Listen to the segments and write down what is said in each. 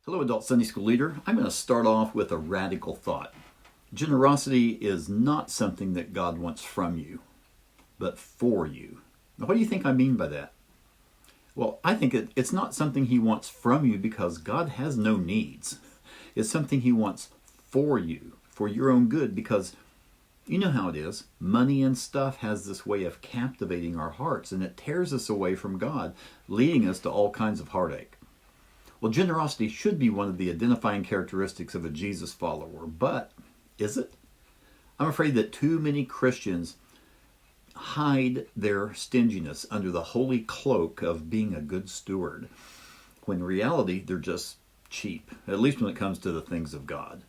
Hello, Adult Sunday School Leader. I'm going to start off with a radical thought. Generosity is not something that God wants from you, but for you. Now, what do you think I mean by that? Well, I think it's not something He wants from you because God has no needs. It's something He wants for you, for your own good, because you know how it is. Money and stuff has this way of captivating our hearts, and it tears us away from God, leading us to all kinds of heartache. Well, generosity should be one of the identifying characteristics of a Jesus follower, but is it? I'm afraid that too many Christians hide their stinginess under the holy cloak of being a good steward, when in reality they're just cheap, at least when it comes to the things of God.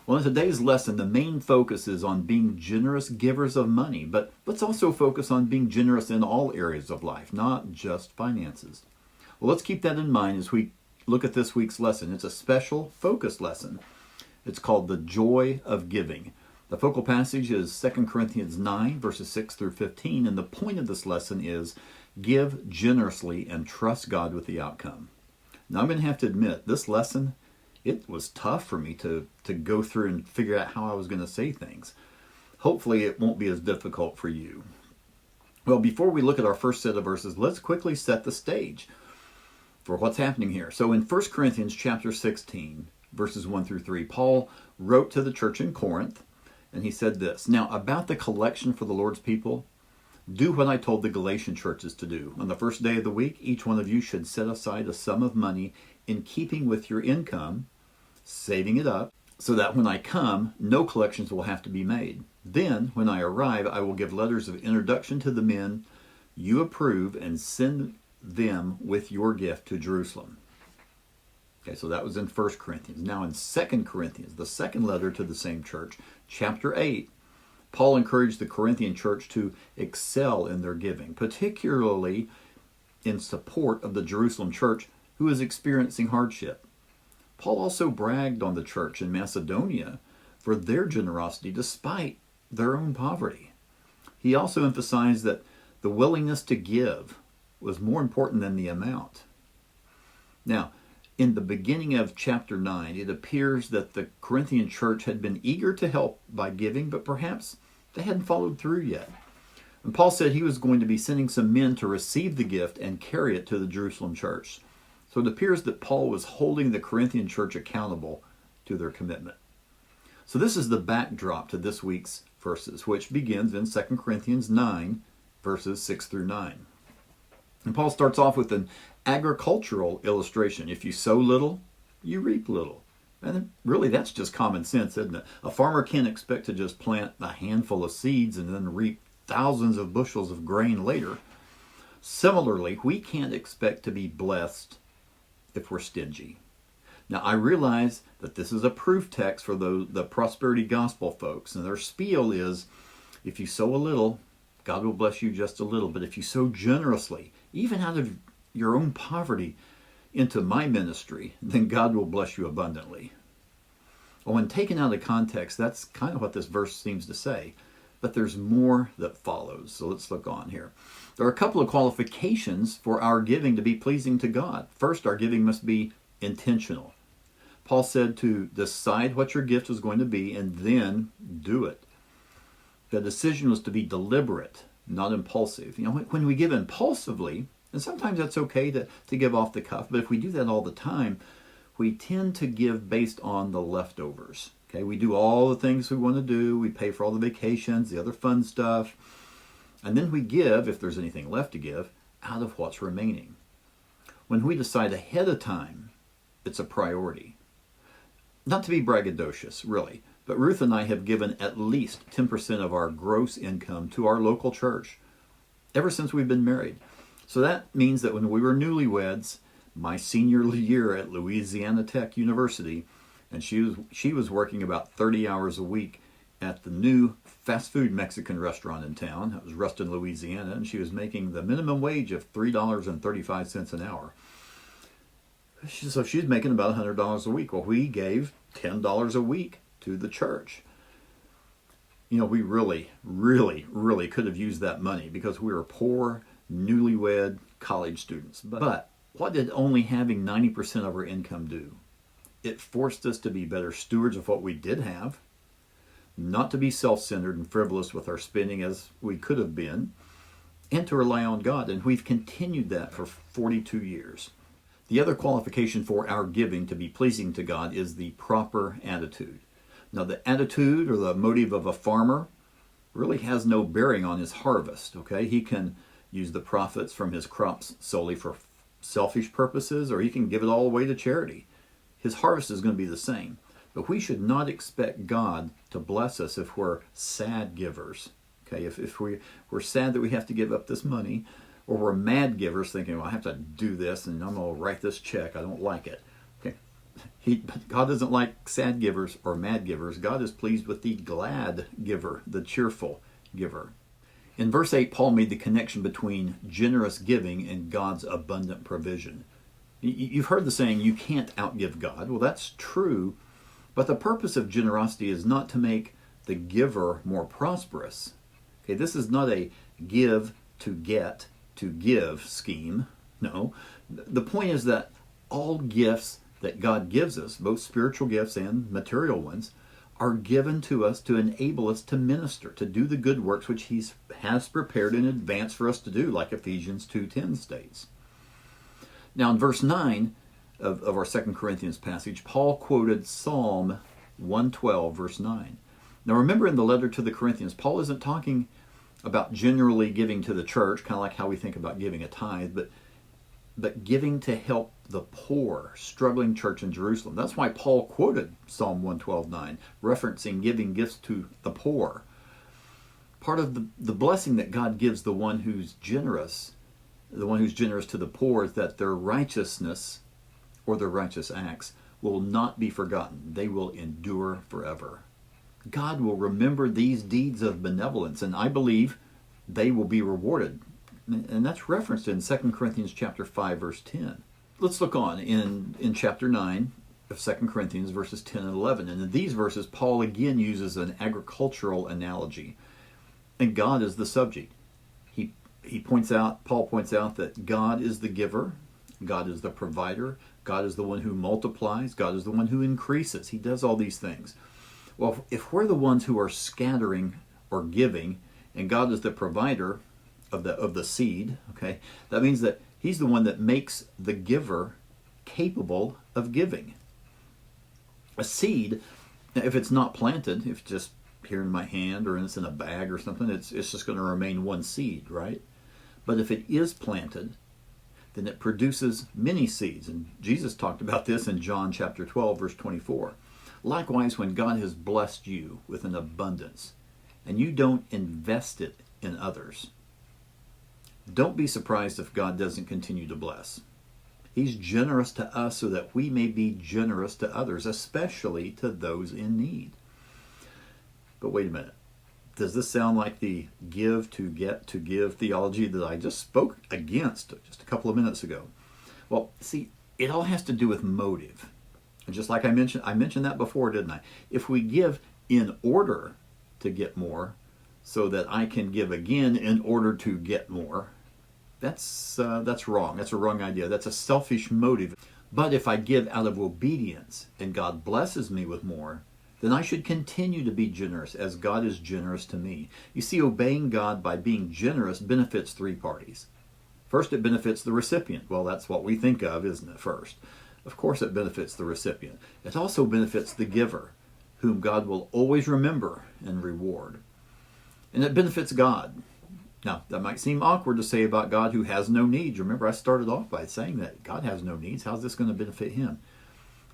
Well, in today's lesson, the main focus is on being generous givers of money, but let's also focus on being generous in all areas of life, not just finances. Well, let's keep that in mind as we look at this week's lesson. It's a special focus lesson. It's called The Joy of Giving. The focal passage is 2 Corinthians 9, verses 6 through 15, and the point of this lesson is give generously and trust God with the outcome. Now, I'm going to have to admit, this lesson, it was tough for me to go through and figure out how I was going to say things. Hopefully, it won't be as difficult for you. Well, before we look at our first set of verses, let's quickly set the stage for what's happening here. So in 1 Corinthians chapter 16, verses 1 through 3, Paul wrote to the church in Corinth, and he said this, "Now about the collection for the Lord's people, do what I told the Galatian churches to do. On the first day of the week, each one of you should set aside a sum of money in keeping with your income, saving it up, so that when I come, no collections will have to be made. Then, when I arrive, I will give letters of introduction to the men you approve and send them with your gift to Jerusalem." Okay, so that was in 1 Corinthians. Now in 2 Corinthians, the second letter to the same church, chapter 8, Paul encouraged the Corinthian church to excel in their giving, particularly in support of the Jerusalem church who is experiencing hardship. Paul also bragged on the church in Macedonia for their generosity despite their own poverty. He also emphasized that the willingness to give was more important than the amount. Now, in the beginning of chapter 9, it appears that the Corinthian church had been eager to help by giving, but perhaps they hadn't followed through yet. And Paul said he was going to be sending some men to receive the gift and carry it to the Jerusalem church. So it appears that Paul was holding the Corinthian church accountable to their commitment. So this is the backdrop to this week's verses, which begins in 2 Corinthians 9, verses 6 through 9. And Paul starts off with an agricultural illustration. If you sow little, you reap little. And really, that's just common sense, isn't it? A farmer can't expect to just plant a handful of seeds and then reap thousands of bushels of grain later. Similarly, we can't expect to be blessed if we're stingy. Now, I realize that this is a proof text for the prosperity gospel folks, and their spiel is, if you sow a little, God will bless you just a little. But if you sow generously, even out of your own poverty, into my ministry, then God will bless you abundantly. Well, when taken out of context, that's kind of what this verse seems to say. But there's more that follows. So let's look on here. There are a couple of qualifications for our giving to be pleasing to God. First, our giving must be intentional. Paul said to decide what your gift is going to be and then do it. The decision was to be deliberate, not impulsive. You know, when we give impulsively, and sometimes that's okay to give off the cuff, but if we do that all the time, we tend to give based on the leftovers. Okay, we do all the things we want to do, we pay for all the vacations, the other fun stuff, and then we give, if there's anything left to give, out of what's remaining. When we decide ahead of time, it's a priority. Not to be braggadocious, really, but Ruth and I have given at least 10% of our gross income to our local church ever since we've been married. So that means that when we were newlyweds, my senior year at Louisiana Tech University, and she was working about 30 hours a week at the new fast food Mexican restaurant in town. It was Ruston, Louisiana, and she was making the minimum wage of $3.35 an hour. So she's making about $100 a week. Well, we gave $10 a week to the church. You know, we really could have used that money because we were poor, newlywed college students. But what did only having 90% of our income do? It forced us to be better stewards of what we did have, not to be self-centered and frivolous with our spending as we could have been, and to rely on God. And we've continued that for 42 years. The other qualification for our giving to be pleasing to God is the proper attitude. Now, the attitude or the motive of a farmer really has no bearing on his harvest, okay? He can use the profits from his crops solely for selfish purposes, or he can give it all away to charity. His harvest is going to be the same. But we should not expect God to bless us if we're sad givers. Okay, if we're sad that we have to give up this money, or we're mad givers thinking, well, I have to do this and I'm going to write this check. I don't like it. Okay, God doesn't like sad givers or mad givers. God is pleased with the glad giver, the cheerful giver. In verse 8, Paul made the connection between generous giving and God's abundant provision. You've heard the saying, you can't outgive God. Well, that's true, but the purpose of generosity is not to make the giver more prosperous. Okay, this is not a give to get to give scheme. No, the point is that all gifts that God gives us, both spiritual gifts and material ones, are given to us to enable us to minister, to do the good works which He has prepared in advance for us to do, like Ephesians 2:10 states. Now in verse 9 of our 2 Corinthians passage, Paul quoted Psalm 112, verse 9. Now remember, in the letter to the Corinthians, Paul isn't talking about generally giving to the church, kind of like how we think about giving a tithe, but giving to help the poor, struggling church in Jerusalem. That's why Paul quoted Psalm 112:9, referencing giving gifts to the poor. Part of the blessing that God gives the one who's generous to the poor, is that their righteousness or their righteous acts will not be forgotten. They will endure forever. God will remember these deeds of benevolence, and I believe they will be rewarded. And that's referenced in 2 Corinthians chapter 5, verse 10. Let's look on in chapter 9 of 2 Corinthians, verses 10 and 11. And in these verses, Paul again uses an agricultural analogy, and God is the subject. Paul points out that God is the giver, God is the provider, God is the one who multiplies, God is the one who increases. He does all these things. Well, if we're the ones who are scattering or giving, and God is the provider of the seed, okay, that means that He's the one that makes the giver capable of giving. A seed, if it's not planted, if it's just here in my hand or it's in a bag or something, it's just going to remain one seed, right? But if it is planted, then it produces many seeds. And Jesus talked about this in John chapter 12, verse 24. Likewise, when God has blessed you with an abundance, and you don't invest it in others, don't be surprised if God doesn't continue to bless. He's generous to us so that we may be generous to others, especially to those in need. But wait a minute. Does this sound like the give to get to give theology that I just spoke against just a couple of minutes ago? Well, see, it all has to do with motive. And just like I mentioned that before, didn't I? If we give in order to get more, so that I can give again in order to get more, that's wrong. That's a wrong idea. That's a selfish motive. But if I give out of obedience and God blesses me with more, then I should continue to be generous as God is generous to me. You see, obeying God by being generous benefits three parties. First, it benefits the recipient. Well, that's what we think of, isn't it, first? Of course it benefits the recipient. It also benefits the giver, whom God will always remember and reward. And it benefits God. Now, that might seem awkward to say about God who has no needs. Remember, I started off by saying that God has no needs. How's this going to benefit Him?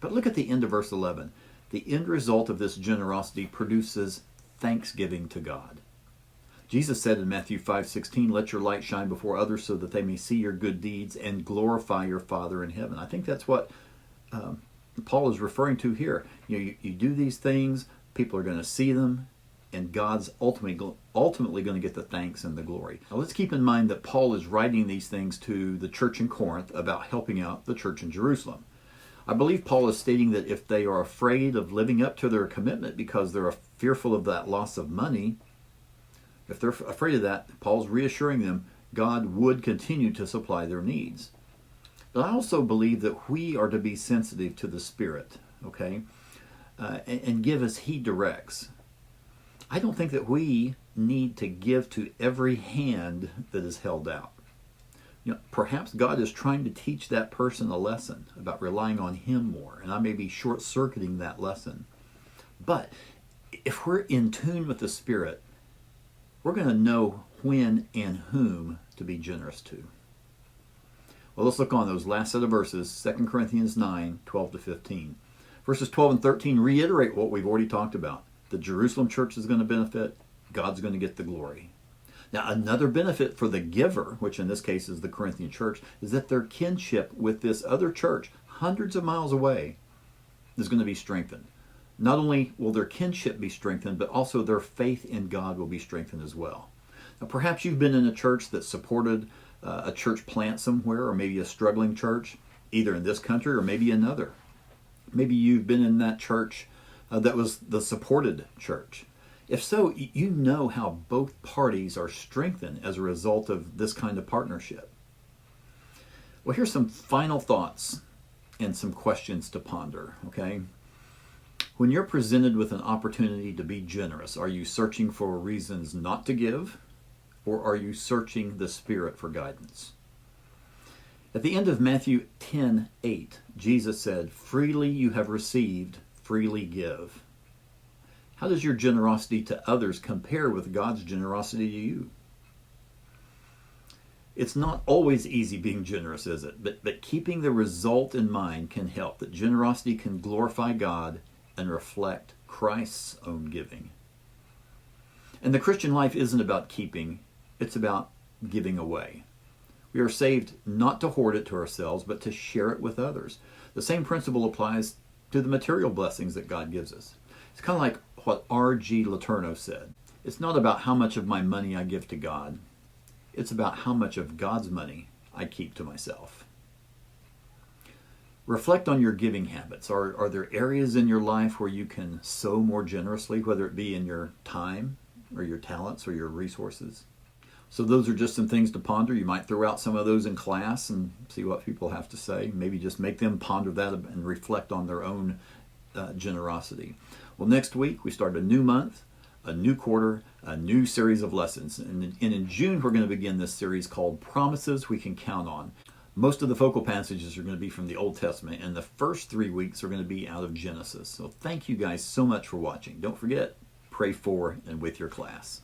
But look at the end of verse 11. The end result of this generosity produces thanksgiving to God. Jesus said in Matthew 5:16, "Let your light shine before others so that they may see your good deeds and glorify your Father in heaven." I think that's what Paul is referring to here. You do these things, people are going to see them, and God's ultimately going to get the thanks and the glory. Now let's keep in mind that Paul is writing these things to the church in Corinth about helping out the church in Jerusalem. I believe Paul is stating that if they are afraid of living up to their commitment because they're fearful of that loss of money, if they're afraid of that, Paul's reassuring them God would continue to supply their needs. But I also believe that we are to be sensitive to the Spirit okay, and give as He directs. I don't think that we need to give to every hand that is held out. Perhaps God is trying to teach that person a lesson about relying on Him more, and I may be short-circuiting that lesson. But if we're in tune with the Spirit, we're going to know when and whom to be generous to. Well, let's look on those last set of verses, 2 Corinthians 9, 12 to 15. Verses 12 and 13 reiterate what we've already talked about. The Jerusalem church is going to benefit. God's going to get the glory. Now, another benefit for the giver, which in this case is the Corinthian church, is that their kinship with this other church, hundreds of miles away, is going to be strengthened. Not only will their kinship be strengthened, but also their faith in God will be strengthened as well. Now, perhaps you've been in a church that supported a church plant somewhere, or maybe a struggling church, either in this country or maybe another. Maybe you've been in that church that was the supported church. If so, you know how both parties are strengthened as a result of this kind of partnership. Well, here's some final thoughts and some questions to ponder, okay? When you're presented with an opportunity to be generous, are you searching for reasons not to give, or are you searching the Spirit for guidance? At the end of Matthew 10:8, Jesus said, "Freely you have received, freely give." How does your generosity to others compare with God's generosity to you? It's not always easy being generous, is it? But keeping the result in mind can help. That generosity can glorify God and reflect Christ's own giving. And the Christian life isn't about keeping, it's about giving away. We are saved not to hoard it to ourselves, but to share it with others. The same principle applies to the material blessings that God gives us. It's kind of like what R.G. Letourneau said. It's not about how much of my money I give to God. It's about how much of God's money I keep to myself. Reflect on your giving habits. Are there areas in your life where you can sow more generously, whether it be in your time or your talents or your resources? So those are just some things to ponder. You might throw out some of those in class and see what people have to say. Maybe just make them ponder that and reflect on their own generosity. Well, next week we start a new month, a new quarter, a new series of lessons. And in June we're going to begin this series called Promises We Can Count On. Most of the focal passages are going to be from the Old Testament, and the first 3 weeks are going to be out of Genesis. So thank you guys so much for watching. Don't forget, pray for and with your class.